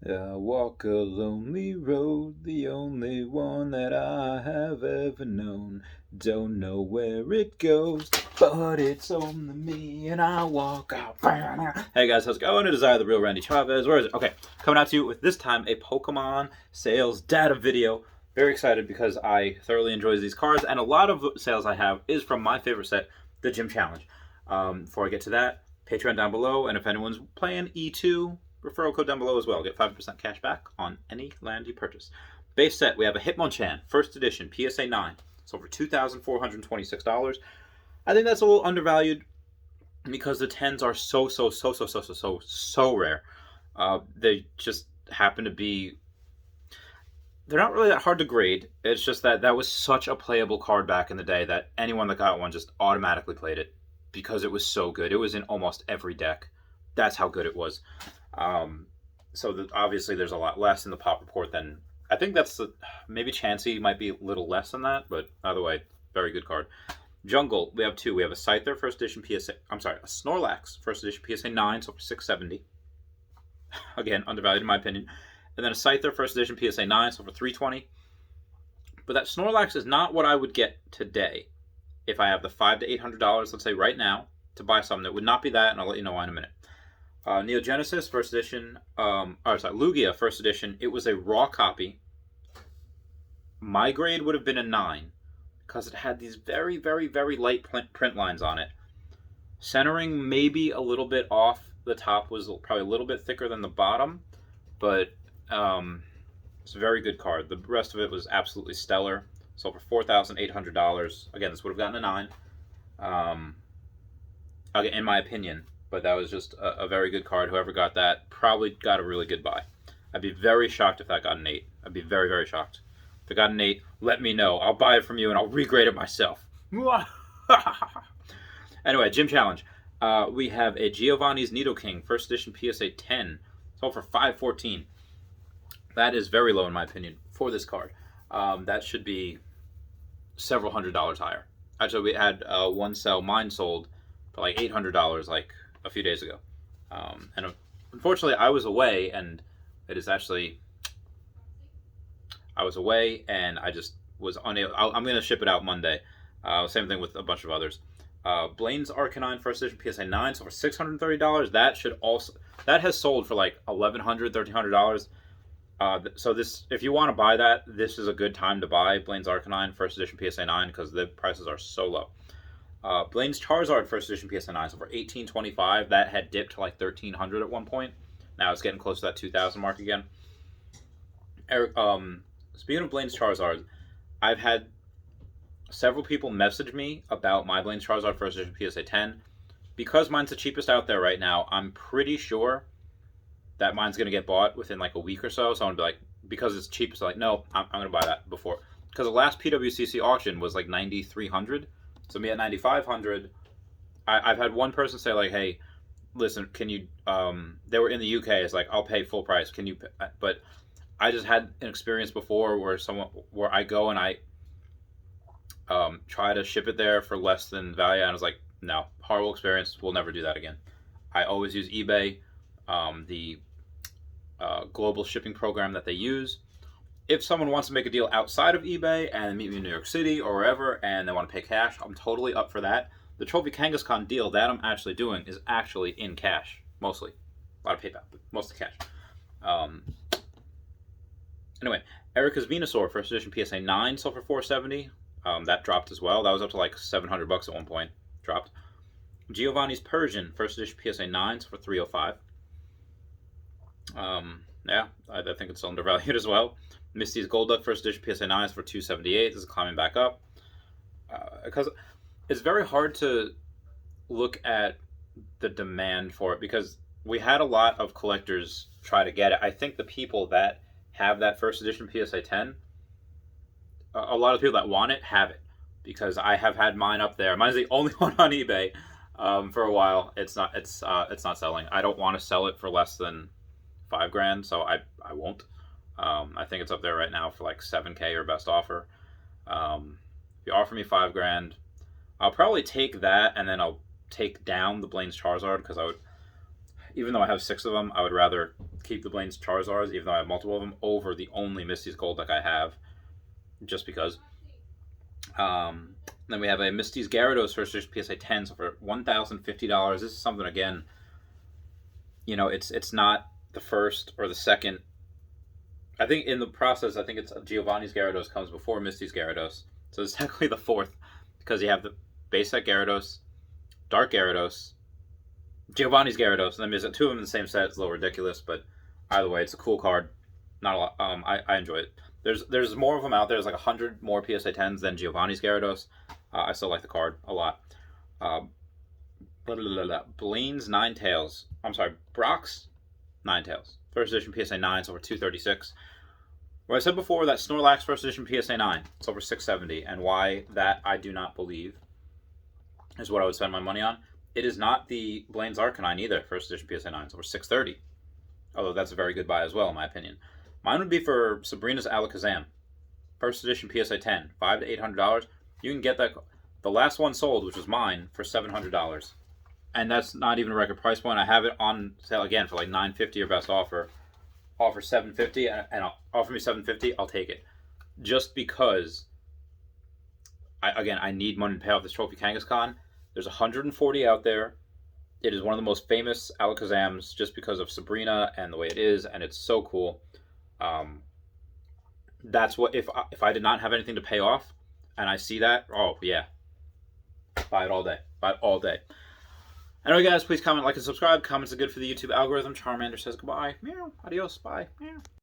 I walk a lonely road, the only one that I have ever known. Don't know where it goes, but it's only me, and I walk out. Hey guys, how's it going? It is I, the real Randy Chavez. Where is it? Okay, coming out to you with this time a Pokemon sales data video. Very excited because I thoroughly enjoy these cards, and a lot of sales I have is from my favorite set, the Gym Challenge. Before I get to that, Patreon down below, and if anyone's playing E2, referral code down below as well. Get 5% cash back on any land you purchase. Base set, we have a Hitmonchan, first edition, PSA 9. It's over $2,426. I think that's a little undervalued because the 10s are so rare. They just happen to be... They're not really that hard to grade. It's just that was such a playable card back in the day that anyone that got one just automatically played it because it was so good. It was in almost every deck. That's how good it was. Obviously there's a lot less in the pop report than... I think that's maybe Chansey might be a little less than that, but either way, very good card. Jungle, we have two. We have a Scyther first edition PSA... I'm sorry, a Snorlax first edition PSA 9, so for $670. Again, undervalued in my opinion. And then a Scyther first edition PSA 9, so for $320. But that Snorlax is not what I would get today if I have the $500 to $800, let's say right now, to buy something. It would not be that, and I'll let you know why in a minute. Neogenesis first edition, Lugia first edition. It was a raw copy. My grade would have been a 9 because it had these very, very, very light print lines on it. Centering maybe a little bit off. The top was probably a little bit thicker than the bottom, but it's a very good card. The rest of it was absolutely stellar. So for $4,800, again, this would have gotten a 9. Again, in my opinion. But that was just a very good card. Whoever got that probably got a really good buy. I'd be very shocked if that got an 8. I'd be very, very shocked. If it got an 8, let me know. I'll buy it from you and I'll regrade it myself. Anyway, Gym Challenge. We have a Giovanni's Nidoking, first edition PSA 10. Sold for $514. That is very low in my opinion for this card. That should be several $100s higher. Actually, we had one sell, mine sold for like $800 like a few days ago. And unfortunately, I was away, and it is actually... I was away, and I just was unable... I'm going to ship it out Monday. Same thing with a bunch of others. Blaine's Arcanine first edition PSA 9, so for $630. That has sold for like $1,100, $1,300. So this, if you want to buy that, this is a good time to buy Blaine's Arcanine first edition PSA 9 because the prices are so low. Blaine's Charizard first edition PSA 9, so for $1,825. That had dipped to like $1,300 at one point. Now it's getting close to that $2,000 mark again. Eric, speaking of Blaine's Charizard, I've had several people message me about my Blaine's Charizard first edition PSA 10. Because mine's the cheapest out there right now, I'm pretty sure that mine's going to get bought within like a week or so. So I'm going to be like, because it's cheapest, I'm like, no, I'm going to buy that before. Because the last PWCC auction was like $9,300. So me at $9,500, I've had one person say like, hey, listen, can you, they were in the UK, it's like, I'll pay full price. Can you, but I just had an experience before where I go and I try to ship it there for less than value. And I was like, no, horrible experience. We'll never do that again. I always use eBay, the global shipping program that they use. If someone wants to make a deal outside of eBay and meet me in New York City or wherever and they want to pay cash, I'm totally up for that. The Trophy Kangaskhan deal that I'm actually doing is actually in cash, mostly. A lot of PayPal, but mostly cash. Anyway, Erica's Venusaur, first edition PSA 9, sold for $470. That dropped as well. That was up to like $700 at one point. Dropped. Giovanni's Persian, first edition PSA 9, sold for $305. Yeah, I think it's undervalued as well. Misty's Golduck first edition PSA 9 is for $278. This is climbing back up. Because it's very hard to look at the demand for it because we had a lot of collectors try to get it. I think the people that have that first edition PSA 10, a lot of people that want it have it because I have had mine up there. Mine's the only one on eBay for a while. It's not selling. I don't want to sell it for less than $5,000, so I won't. I think it's up there right now for like $7,000 or best offer. If you offer me $5,000, I'll probably take that and then I'll take down the Blaine's Charizard because I would, even though I have 6 of them, I would rather keep the Blaine's Charizards, even though I have multiple of them, over the only Misty's Gold deck I have, just because. Then we have a Misty's Gyarados first edition PSA 10, so for $1,050. This is something, again, it's not the first or the second. I think in the process, I think it's Giovanni's Gyarados comes before Misty's Gyarados. So it's technically the fourth, because you have the base set Gyarados, Dark Gyarados, Giovanni's Gyarados, and then there's two of them in the same set. It's a little ridiculous, but either way, it's a cool card. Not a lot. I enjoy it. There's more of them out there. There's like 100 more PSA 10s than Giovanni's Gyarados. I still like the card a lot. Blaine's Ninetales. I'm sorry, Brock's Ninetales. First edition PSA 9, it's over 236. What I said before, that Snorlax first edition PSA 9, it's over 670. And why that I do not believe is what I would spend my money on. It is not the Blaine's Arcanine either, first edition PSA 9, it's over 630. Although that's a very good buy as well, in my opinion. Mine would be for Sabrina's Alakazam. First edition PSA 10, $500 to $800. You can get that. The last one sold, which was mine, for $700. And that's not even a record price point. I have it on sale again for like $950 or best offer. Offer $750 and offer me $750, I'll take it. Just because, I need money to pay off this Trophy Kangaskhan. There's 140 out there. It is one of the most famous Alakazams just because of Sabrina and the way it is, and it's so cool. That's what, if I did not have anything to pay off, and I see that, oh yeah, buy it all day. Buy it all day. Anyway, guys, please comment, like, and subscribe. Comments are good for the YouTube algorithm. Charmander says goodbye. Meow. Adios. Bye. Meow.